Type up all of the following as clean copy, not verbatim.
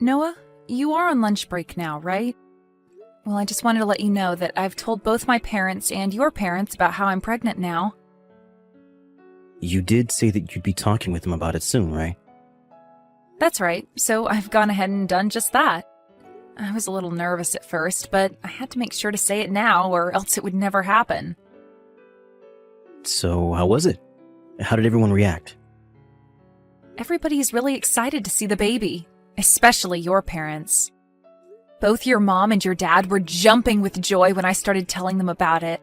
Noah, you are on lunch break now, right? Well, I just wanted to let you know that I've told both my parents and your parents about how I'm pregnant now. You did say that you'd be talking with them about it soon, right? That's right, so I've gone ahead and done just that. I was a little nervous at first, but I had to make sure to say it now or else it would never happen. So, how was it? How did everyone react? Everybody's really excited to see the baby, especially your parents. Both your mom and your dad were jumping with joy when I started telling them about it.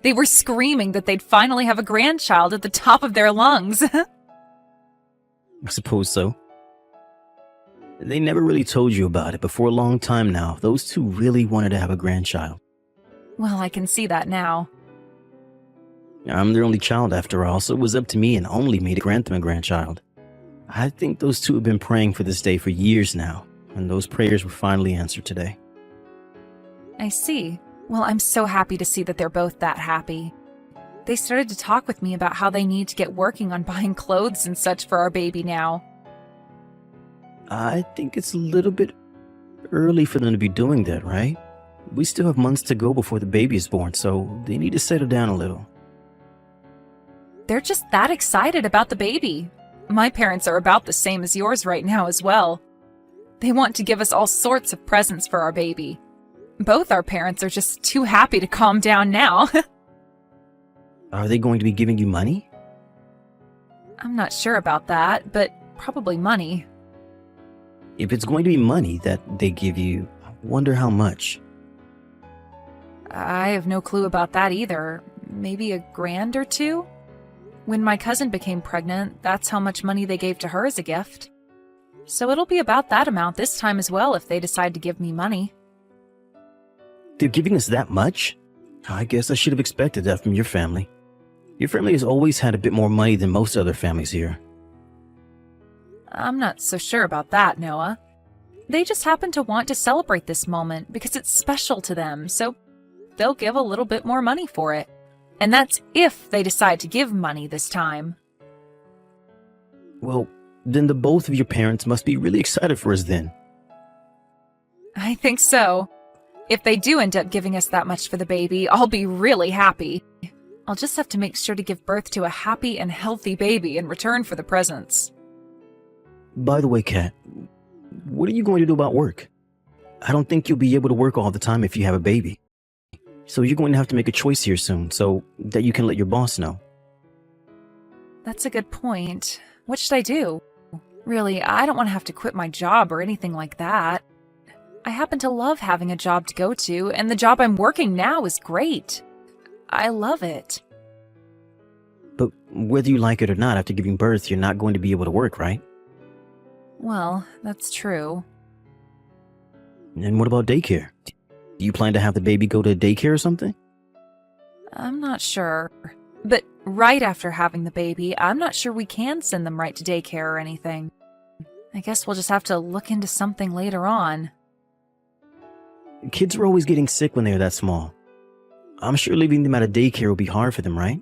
They were screaming that they'd finally have a grandchild at the top of their lungs. I suppose so. They never really told you about it, but for a long time now, those two really wanted to have a grandchild. Well, I can see that now. I'm their only child after all, so it was up to me and only me to grant them a grandchild. I think those two have been praying for this day for years now, and those prayers were finally answered today. I see. Well, I'm so happy to see that they're both that happy. They started to talk with me about how they need to get working on buying clothes and such for our baby now. I think it's a little bit early for them to be doing that, right? We still have months to go before the baby is born, so they need to settle down a little. They're just that excited about the baby. My parents are about the same as yours right now as well. They want to give us all sorts of presents for our baby. Both our parents are just too happy to calm down now. Are they going to be giving you money? I'm not sure about that, but probably money. If it's going to be money that they give you, I wonder how much. I have no clue about that either. Maybe $1,000 or $2? When my cousin became pregnant, that's how much money they gave to her as a gift. So it'll be about that amount this time as well if they decide to give me money. They're giving us that much? I guess I should have expected that from your family. Your family has always had a bit more money than most other families here. I'm not so sure about that, Noah. They just happen to want to celebrate this moment because it's special to them, so they'll give a little bit more money for it. And that's if they decide to give money this time. Well, then the both of your parents must be really excited for us then. I think so. If they do end up giving us that much for the baby, I'll be really happy. I'll just have to make sure to give birth to a happy and healthy baby in return for the presents. By the way, Kat, what are you going to do about work? I don't think you'll be able to work all the time if you have a baby. So you're going to have to make a choice here soon so that you can let your boss know. That's a good point. What should I do? Really, I don't want to have to quit my job or anything like that. I happen to love having a job to go to, and the job I'm working now is great. I love it. But whether you like it or not, after giving birth, you're not going to be able to work, right? Well, that's true. And what about daycare? Do you plan to have the baby go to daycare or something? I'm not sure. But right after having the baby, I'm not sure we can send them right to daycare or anything. I guess we'll just have to look into something later on. Kids are always getting sick when they're that small. I'm sure leaving them at a daycare will be hard for them, right?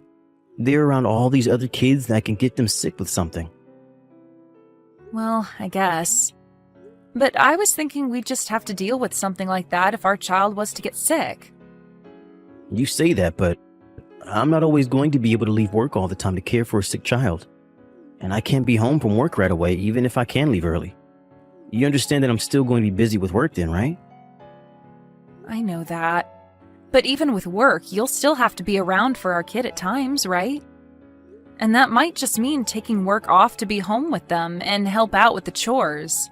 They're around all these other kids that can get them sick with something. Well, I guess. But I was thinking we'd just have to deal with something like that if our child was to get sick. You say that, but I'm not always going to be able to leave work all the time to care for a sick child. And I can't be home from work right away, even if I can leave early. You understand that I'm still going to be busy with work then, right? I know that. But even with work, you'll still have to be around for our kid at times, right? And that might just mean taking work off to be home with them and help out with the chores.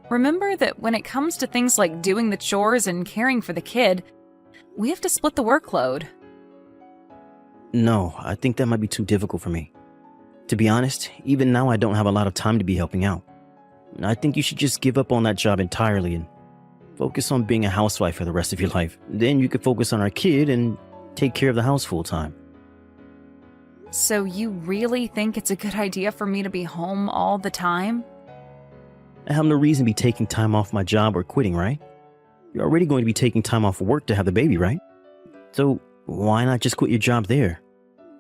Remember that when it comes to things like doing the chores and caring for the kid, we have to split the workload. No, I think that might be too difficult for me. To be honest, even now I don't have a lot of time to be helping out. I think you should just give up on that job entirely and focus on being a housewife for the rest of your life. Then you could focus on our kid and take care of the house full time. So you really think it's a good idea for me to be home all the time? I have no reason to be taking time off my job or quitting, right? You're already going to be taking time off work to have the baby, right? So why not just quit your job there?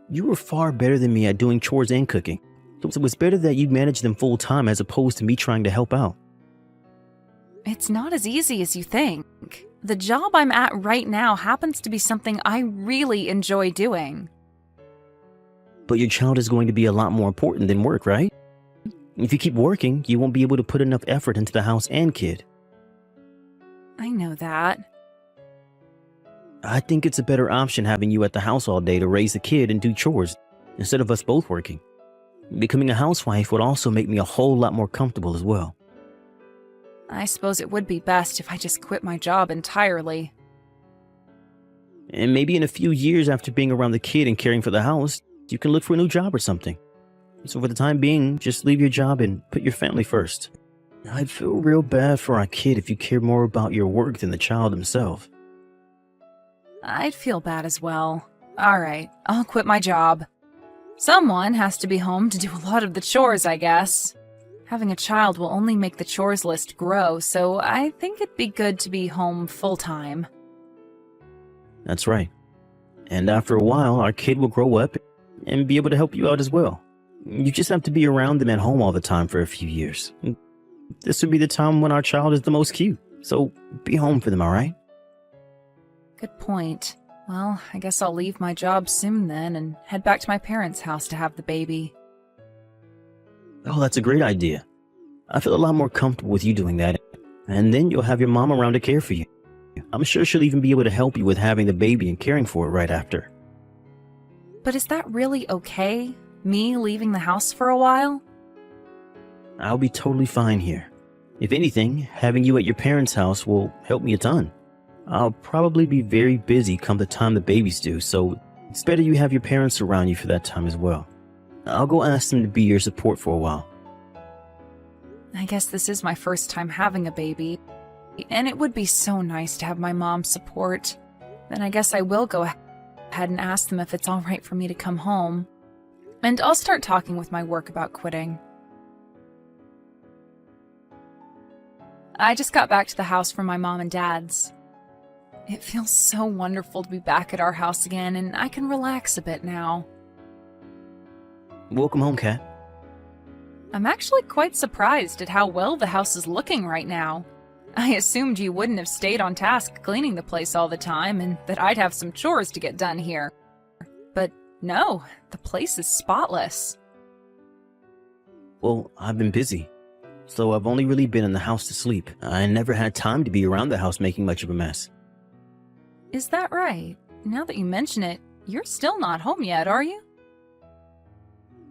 You were far better than me at doing chores and cooking. So it's better that you manage them full time as opposed to me trying to help out. It's not as easy as you think. The job I'm at right now happens to be something I really enjoy doing. But your child is going to be a lot more important than work, right? If you keep working, you won't be able to put enough effort into the house and kid. I know that. I think it's a better option having you at the house all day to raise the kid and do chores, instead of us both working. Becoming a housewife would also make me a whole lot more comfortable as well. I suppose it would be best if I just quit my job entirely. And maybe in a few years after being around the kid and caring for the house, you can look for a new job or something. So for the time being, just leave your job and put your family first. I'd feel real bad for our kid if you cared more about your work than the child himself. I'd feel bad as well. Alright, I'll quit my job. Someone has to be home to do a lot of the chores, I guess. Having a child will only make the chores list grow, so I think it'd be good to be home full-time. That's right. And after a while, our kid will grow up and be able to help you out as well. You just have to be around them at home all the time for a few years. This would be the time when our child is the most cute, so be home for them, alright? Good point. Well, I guess I'll leave my job soon then and head back to my parents' house to have the baby. Oh, that's a great idea. I feel a lot more comfortable with you doing that, and then you'll have your mom around to care for you. I'm sure she'll even be able to help you with having the baby and caring for it right after. But is that really okay? Me leaving the house for a while? I'll be totally fine here. If anything, having you at your parents' house will help me a ton. I'll probably be very busy come the time the baby's due, so it's better you have your parents around you for that time as well. I'll go ask them to be your support for a while. I guess this is my first time having a baby, and it would be so nice to have my mom's support. Then I guess I will go ahead and ask them if it's all right for me to come home. And I'll start talking with my work about quitting. I just got back to the house from my mom and dad's. It feels so wonderful to be back at our house again, and I can relax a bit now. Welcome home, Kat. I'm actually quite surprised at how well the house is looking right now. I assumed you wouldn't have stayed on task cleaning the place all the time, and that I'd have some chores to get done here. But no, the place is spotless. Well, I've been busy, so I've only really been in the house to sleep. I never had time to be around the house making much of a mess. Is that right? Now that you mention it, you're still not home yet, are you?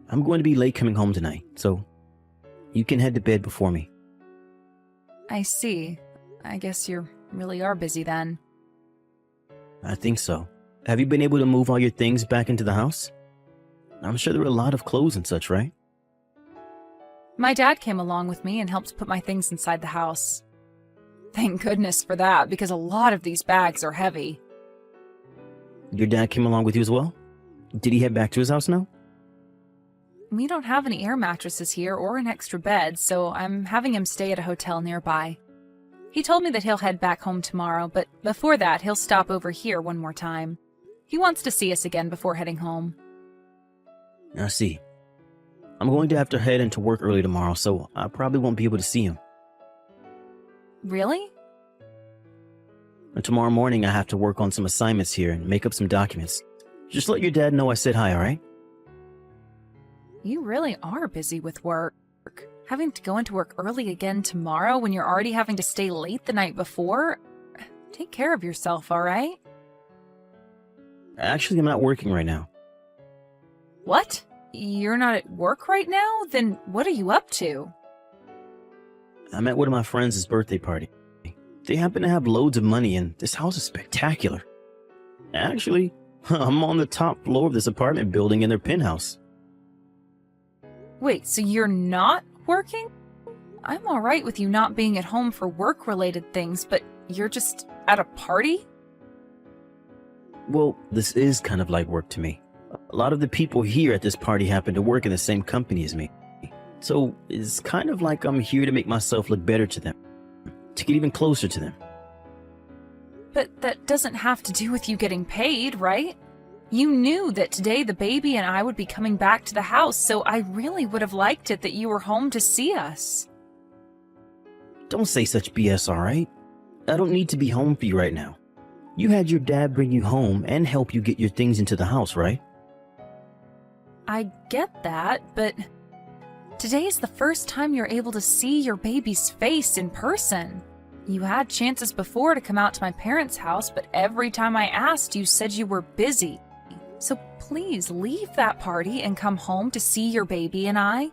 I'm going to be late coming home tonight, so you can head to bed before me. I see. I guess you really are busy then. I think so. Have you been able to move all your things back into the house? I'm sure there are a lot of clothes and such, right? My dad came along with me and helped put my things inside the house. Thank goodness for that, because a lot of these bags are heavy. Your dad came along with you as well? Did he head back to his house now? We don't have any air mattresses here or an extra bed, so I'm having him stay at a hotel nearby. He told me that he'll head back home tomorrow, but before that, he'll stop over here one more time. He wants to see us again before heading home. I see. I'm going to have to head into work early tomorrow, so I probably won't be able to see him. Really? And tomorrow morning, I have to work on some assignments here and make up some documents. Just let your dad know I said hi, alright? You really are busy with work. Having to go into work early again tomorrow when you're already having to stay late the night before? Take care of yourself, alright? Actually, I'm not working right now. What? You're not at work right now? Then what are you up to? I'm at one of my friends' birthday party. They happen to have loads of money, and this house is spectacular. Actually, I'm on the top floor of this apartment building in their penthouse. Wait, so you're not working? I'm alright with you not being at home for work-related things, but you're just at a party? Well, this is kind of like work to me. A lot of the people here at this party happen to work in the same company as me. So it's kind of like I'm here to make myself look better to them, to get even closer to them. But that doesn't have to do with you getting paid, right? You knew that today the baby and I would be coming back to the house, so I really would have liked it that you were home to see us. Don't say such BS, alright? I don't need to be home for you right now. You had your dad bring you home and help you get your things into the house, right? I get that, but today is the first time you're able to see your baby's face in person. You had chances before to come out to my parents' house, but every time I asked, you said you were busy. So please leave that party and come home to see your baby and I.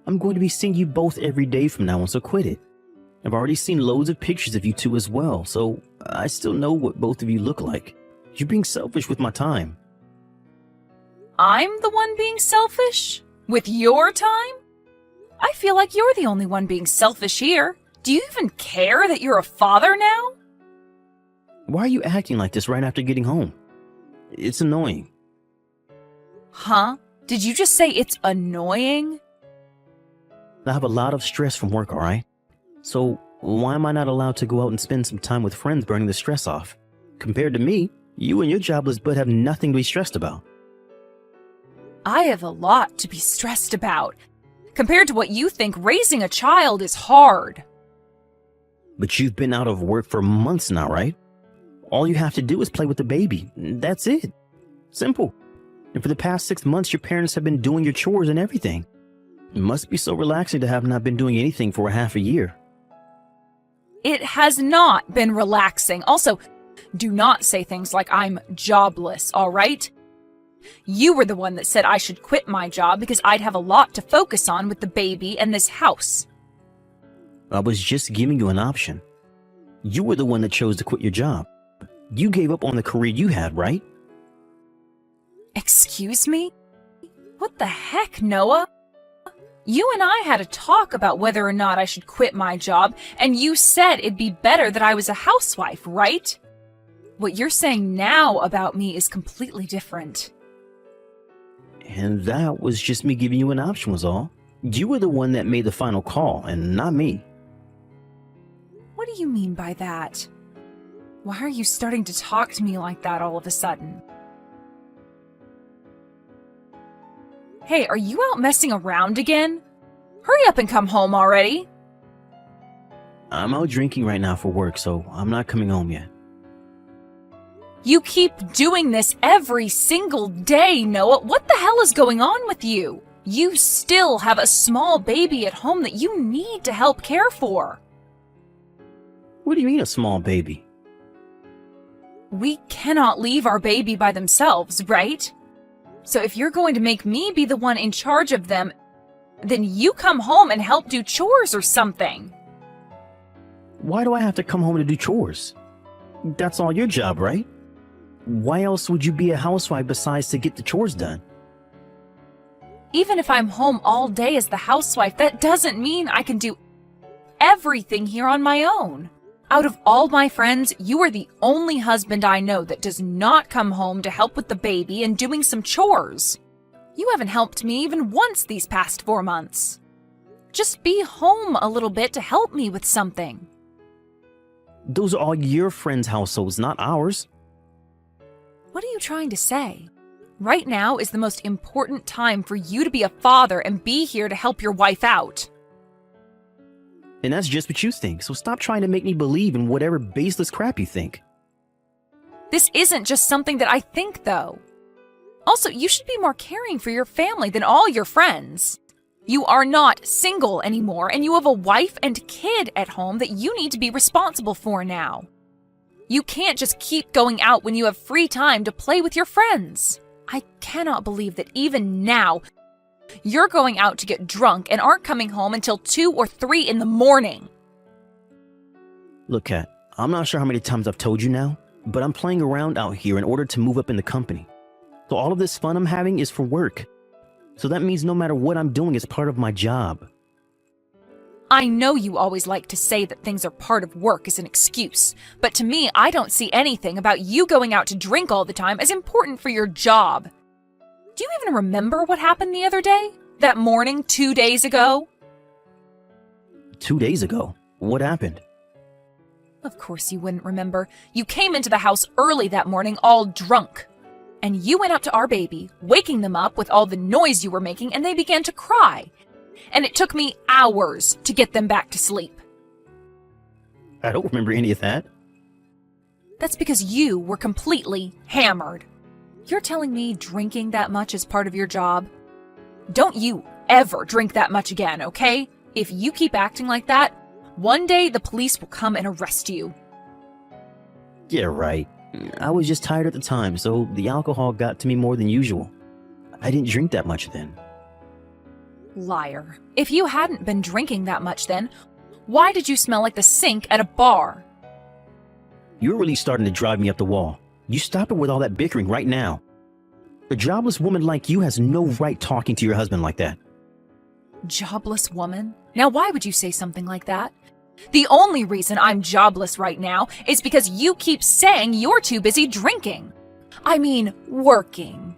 I'm going to be seeing you both every day from now on, so quit it. I've already seen loads of pictures of you two as well, so I still know what both of you look like. You're being selfish with my time. I'm the one being selfish? With your time? I feel like you're the only one being selfish here. Do you even care that you're a father now? Why are you acting like this right after getting home? It's annoying. Huh? Did you just say it's annoying? I have a lot of stress from work, alright? So why am I not allowed to go out and spend some time with friends burning the stress off? Compared to me, you and your jobless butt have nothing to be stressed about. I have a lot to be stressed about. Compared to what you think, raising a child is hard. But you've been out of work for months now, right? All you have to do is play with the baby. That's it. Simple. And for the past 6 months, your parents have been doing your chores and everything. It must be so relaxing to have not been doing anything for a half a year. It has not been relaxing. Also, do not say things like I'm jobless, all right? You were the one that said I should quit my job because I'd have a lot to focus on with the baby and this house. I was just giving you an option. You were the one that chose to quit your job. You gave up on the career you had, right? Excuse me? What the heck, Noah? You and I had a talk about whether or not I should quit my job, and you said it'd be better that I was a housewife, right? What you're saying now about me is completely different. And that was just me giving you an option was all. You were the one that made the final call, and not me. What do you mean by that? Why are you starting to talk to me like that all of a sudden? Hey, are you out messing around again? Hurry up and come home already. I'm out drinking right now for work, so I'm not coming home yet. You keep doing this every single day, Noah. What the hell is going on with you? You still have a small baby at home that you need to help care for. What do you mean a small baby? We cannot leave our baby by themselves, right? So if you're going to make me be the one in charge of them, then you come home and help do chores or something. Why do I have to come home to do chores? That's all your job, right? Why else would you be a housewife besides to get the chores done? Even if I'm home all day as the housewife, that doesn't mean I can do everything here on my own. Out of all my friends, you are the only husband I know that does not come home to help with the baby and doing some chores. You haven't helped me even once these past 4 months. Just be home a little bit to help me with something. Those are all your friends' households, not ours. What are you trying to say? Right now is the most important time for you to be a father and be here to help your wife out. And that's just what you think, so stop trying to make me believe in whatever baseless crap you think. This isn't just something that I think, though. Also, you should be more caring for your family than all your friends. You are not single anymore, and you have a wife and kid at home that you need to be responsible for now. You can't just keep going out when you have free time to play with your friends. I cannot believe that even now, you're going out to get drunk and aren't coming home until 2 or 3 in the morning. Look, Kat, I'm not sure how many times I've told you now, but I'm playing around out here in order to move up in the company. So all of this fun I'm having is for work. So that means no matter what I'm doing is part of my job. I know you always like to say that things are part of work as an excuse, but to me, I don't see anything about you going out to drink all the time as important for your job. Do you even remember what happened the other day? That morning 2 days ago? 2 days ago? What happened? Of course you wouldn't remember. You came into the house early that morning all drunk. And you went up to our baby, waking them up with all the noise you were making, and they began to cry. And it took me hours to get them back to sleep. I don't remember any of that. That's because you were completely hammered. You're telling me drinking that much is part of your job? Don't you ever drink that much again, okay? If you keep acting like that, one day the police will come and arrest you. Yeah, right. I was just tired at the time, so the alcohol got to me more than usual. I didn't drink that much then. Liar. If you hadn't been drinking that much then, why did you smell like the sink at a bar? You're really starting to drive me up the wall. You stop it with all that bickering right now. A jobless woman like you has no right talking to your husband like that. Jobless woman? Now why would you say something like that? The only reason I'm jobless right now is because you keep saying you're too busy drinking. I mean, working.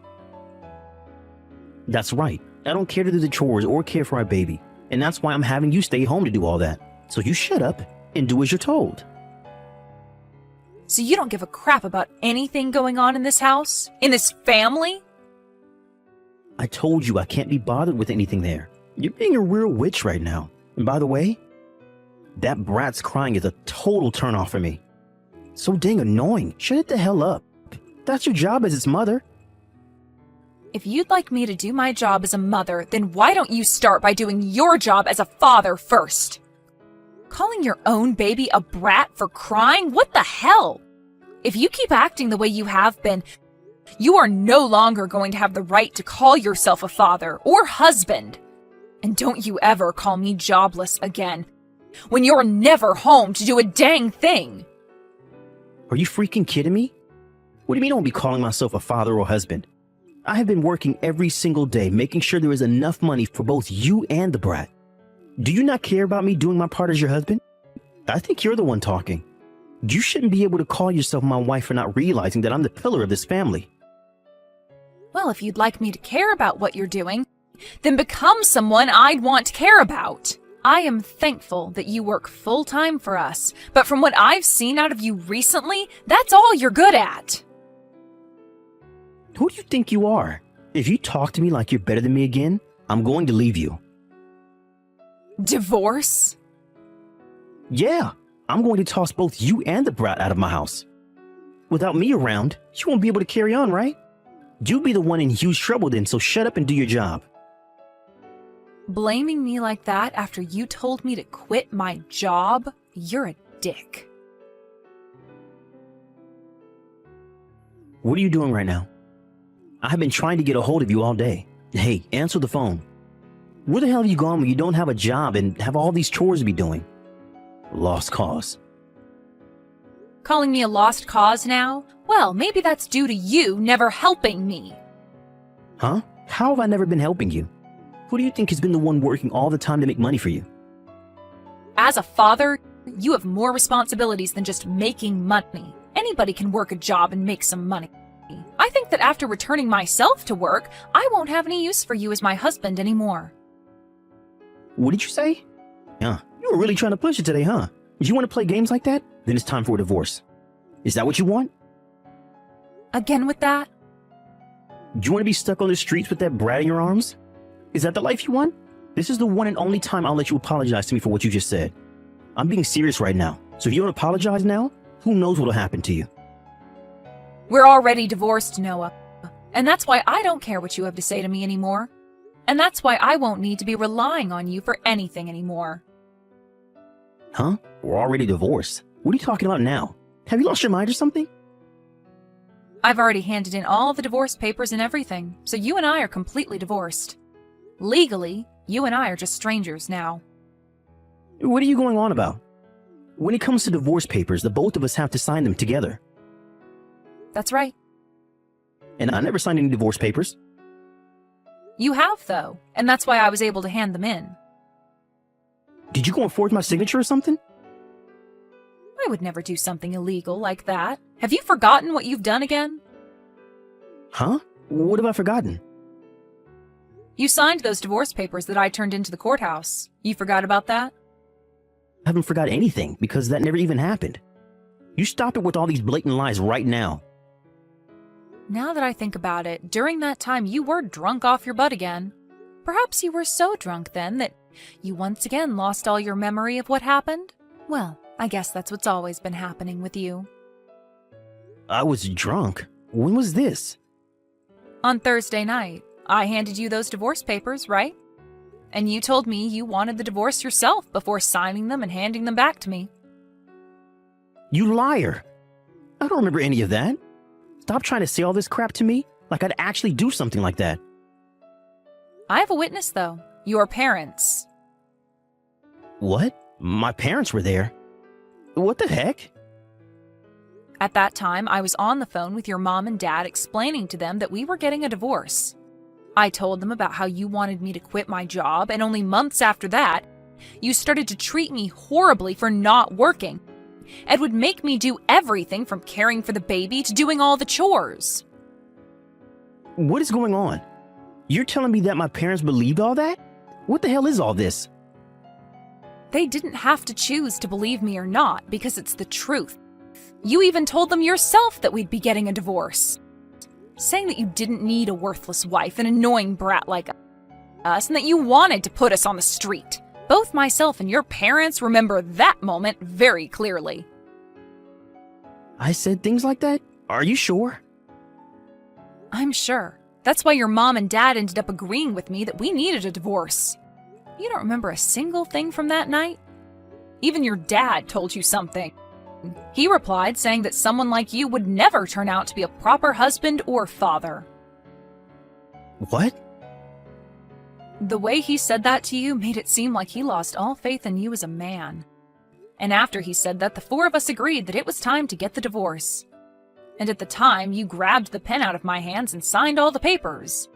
That's right. I don't care to do the chores or care for our baby. And that's why I'm having you stay home to do all that. So you shut up and do as you're told. So you don't give a crap about anything going on in this house? In this family? I told you I can't be bothered with anything there. You're being a real witch right now. And by the way, that brat's crying is a total turnoff for me. So dang annoying. Shut it the hell up. That's your job as its mother. If you'd like me to do my job as a mother, then why don't you start by doing your job as a father first? Calling your own baby a brat for crying? What the hell? If you keep acting the way you have been, you are no longer going to have the right to call yourself a father or husband. And don't you ever call me jobless again, when you're never home to do a dang thing. Are you freaking kidding me? What do you mean I won't be calling myself a father or husband? I have been working every single day, making sure there is enough money for both you and the brat. Do you not care about me doing my part as your husband? I think you're the one talking. You shouldn't be able to call yourself my wife for not realizing that I'm the pillar of this family. Well, if you'd like me to care about what you're doing, then become someone I'd want to care about. I am thankful that you work full-time for us, but from what I've seen out of you recently, that's all you're good at. Who do you think you are? If you talk to me like you're better than me again, I'm going to leave you. Divorce? Yeah, I'm going to toss both you and the brat out of my house. Without me around, you won't be able to carry on, right? You'll be the one in huge trouble then, so shut up and do your job. Blaming me like that after you told me to quit my job? You're a dick. What are you doing right now? I have been trying to get a hold of you all day. Hey, answer the phone. Where the hell have you gone when you don't have a job and have all these chores to be doing? Lost cause. Calling me a lost cause now? Well, maybe that's due to you never helping me. Huh? How have I never been helping you? Who do you think has been the one working all the time to make money for you? As a father, you have more responsibilities than just making money. Anybody can work a job and make some money. I think that after returning myself to work, I won't have any use for you as my husband anymore. What did you say? Yeah, you were really trying to push it today, huh? If you want to play games like that, then it's time for a divorce. Is that what you want? Again with that? Do you want to be stuck on the streets with that brat in your arms? Is that the life you want? This is the one and only time I'll let you apologize to me for what you just said. I'm being serious right now, so if you don't apologize now, who knows what'll happen to you? We're already divorced, Noah. And that's why I don't care what you have to say to me anymore. And that's why I won't need to be relying on you for anything anymore. Huh? We're already divorced. What are you talking about now? Have you lost your mind or something? I've already handed in all the divorce papers and everything, so you and I are completely divorced. Legally, you and I are just strangers now. What are you going on about? When it comes to divorce papers, the both of us have to sign them together. That's right. And I never signed any divorce papers. You have, though, and that's why I was able to hand them in. Did you go and forge my signature or something? I would never do something illegal like that. Have you forgotten what you've done again? Huh? What have I forgotten? You signed those divorce papers that I turned into the courthouse. You forgot about that? I haven't forgot anything because that never even happened. You stop it with all these blatant lies right now. Now that I think about it, during that time you were drunk off your butt again. Perhaps you were so drunk then that you once again lost all your memory of what happened? Well, I guess that's what's always been happening with you. I was drunk. When was this? On Thursday night, I handed you those divorce papers, right? And you told me you wanted the divorce yourself before signing them and handing them back to me. You liar. I don't remember any of that. Stop trying to say all this crap to me like I'd actually do something like that. I have a witness, though. Your parents. What? My parents were there? What the heck? At that time, I was on the phone with your mom and dad explaining to them that we were getting a divorce. I told them about how you wanted me to quit my job, and only months after that, you started to treat me horribly for not working and would make me do everything from caring for the baby to doing all the chores. What is going on? You're telling me that my parents believed all that? What the hell is all this? They didn't have to choose to believe me or not because it's the truth. You even told them yourself that we'd be getting a divorce, saying that you didn't need a worthless wife, an annoying brat like us, and that you wanted to put us on the street. Both myself and your parents remember that moment very clearly. I said things like that? Are you sure? I'm sure. That's why your mom and dad ended up agreeing with me that we needed a divorce. You don't remember a single thing from that night? Even your dad told you something. He replied saying that someone like you would never turn out to be a proper husband or father. What? The way he said that to you made it seem like he lost all faith in you as a man. And after he said that, the four of us agreed that it was time to get the divorce. And at the time, you grabbed the pen out of my hands and signed all the papers.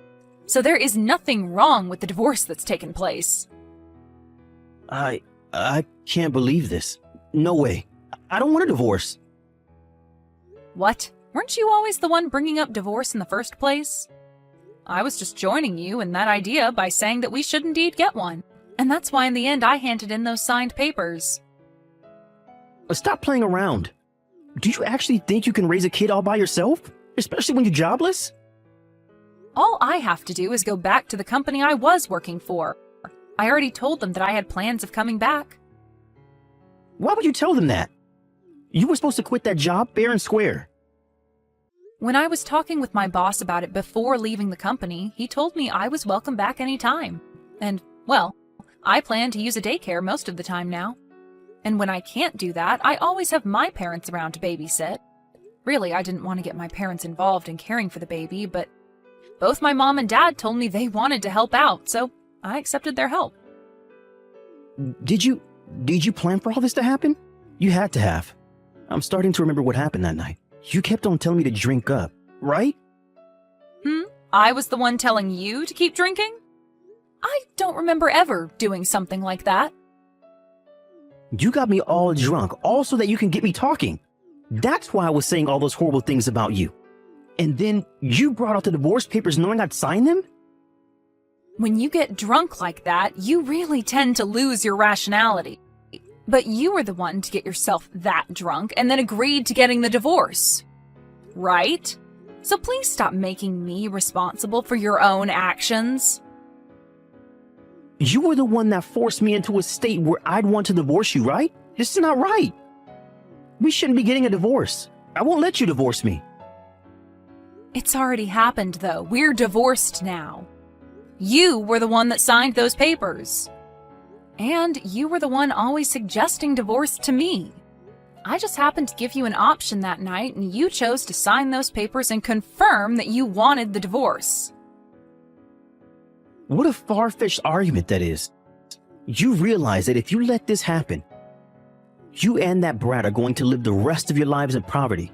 So there is nothing wrong with the divorce that's taken place. I can't believe this. No way. I don't want a divorce. What? Weren't you always the one bringing up divorce in the first place? I was just joining you in that idea by saying that we should indeed get one. And that's why in the end I handed in those signed papers. Stop playing around. Do you actually think you can raise a kid all by yourself? Especially when you're jobless? All I have to do is go back to the company I was working for. I already told them that I had plans of coming back. Why would you tell them that? You were supposed to quit that job fair and square. When I was talking with my boss about it before leaving the company, he told me I was welcome back anytime. And, well, I plan to use a daycare most of the time now. And when I can't do that, I always have my parents around to babysit. Really, I didn't want to get my parents involved in caring for the baby, but both my mom and dad told me they wanted to help out, so I accepted their help. Did you plan for all this to happen? You had to have. I'm starting to remember what happened that night. You kept on telling me to drink up, right? I was the one telling you to keep drinking? I don't remember ever doing something like that. You got me all drunk, all so that you can get me talking. That's why I was saying all those horrible things about you. And then you brought out the divorce papers knowing I'd sign them? When you get drunk like that, you really tend to lose your rationality. But you were the one to get yourself that drunk and then agreed to getting the divorce. Right? So please stop making me responsible for your own actions. You were the one that forced me into a state where I'd want to divorce you, right? This is not right. We shouldn't be getting a divorce. I won't let you divorce me. It's already happened, though. We're divorced now. You were the one that signed those papers. And you were the one always suggesting divorce to me. I just happened to give you an option that night, and you chose to sign those papers and confirm that you wanted the divorce. What a far-fetched argument that is. You realize that if you let this happen, you and that brat are going to live the rest of your lives in poverty.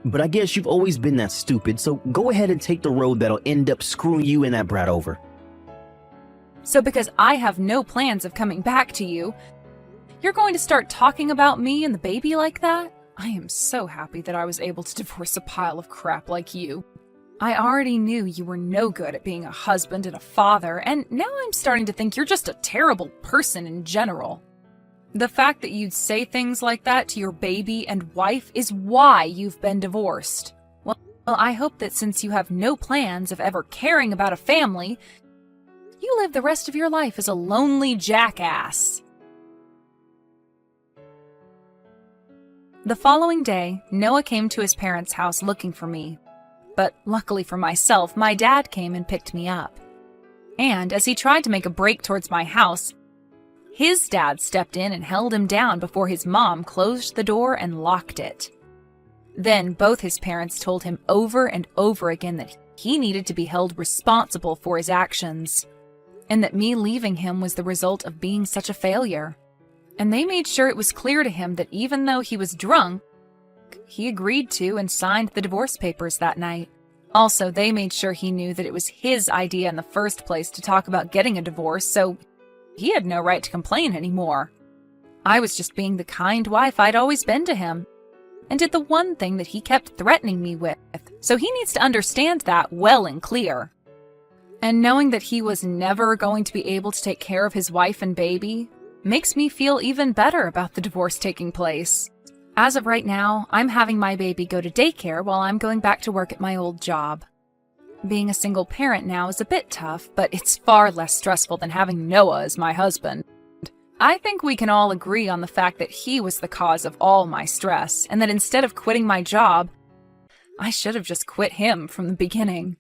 But I guess you've always been that stupid, so go ahead and take the road that'll end up screwing you and that brat over. So because I have no plans of coming back to you, you're going to start talking about me and the baby like that? I am so happy that I was able to divorce a pile of crap like you. I already knew you were no good at being a husband and a father, and now I'm starting to think you're just a terrible person in general. The fact that you'd say things like that to your baby and wife is why you've been divorced. Well, I hope that since you have no plans of ever caring about a family, You live the rest of your life as a lonely jackass. The following day, Noah came to his parents' house looking for me. But luckily for myself, my dad came and picked me up. And as he tried to make a break towards my house, his dad stepped in and held him down before his mom closed the door and locked it. Then both his parents told him over and over again that he needed to be held responsible for his actions, and that me leaving him was the result of being such a failure. And they made sure it was clear to him that even though he was drunk, he agreed to and signed the divorce papers that night. Also, they made sure he knew that it was his idea in the first place to talk about getting a divorce, so he had no right to complain anymore. I was just being the kind wife I'd always been to him, and did the one thing that he kept threatening me with, so he needs to understand that well and clear. And knowing that he was never going to be able to take care of his wife and baby makes me feel even better about the divorce taking place. As of right now, I'm having my baby go to daycare while I'm going back to work at my old job. Being a single parent now is a bit tough, but it's far less stressful than having Noah as my husband. I think we can all agree on the fact that he was the cause of all my stress, and that instead of quitting my job, I should have just quit him from the beginning.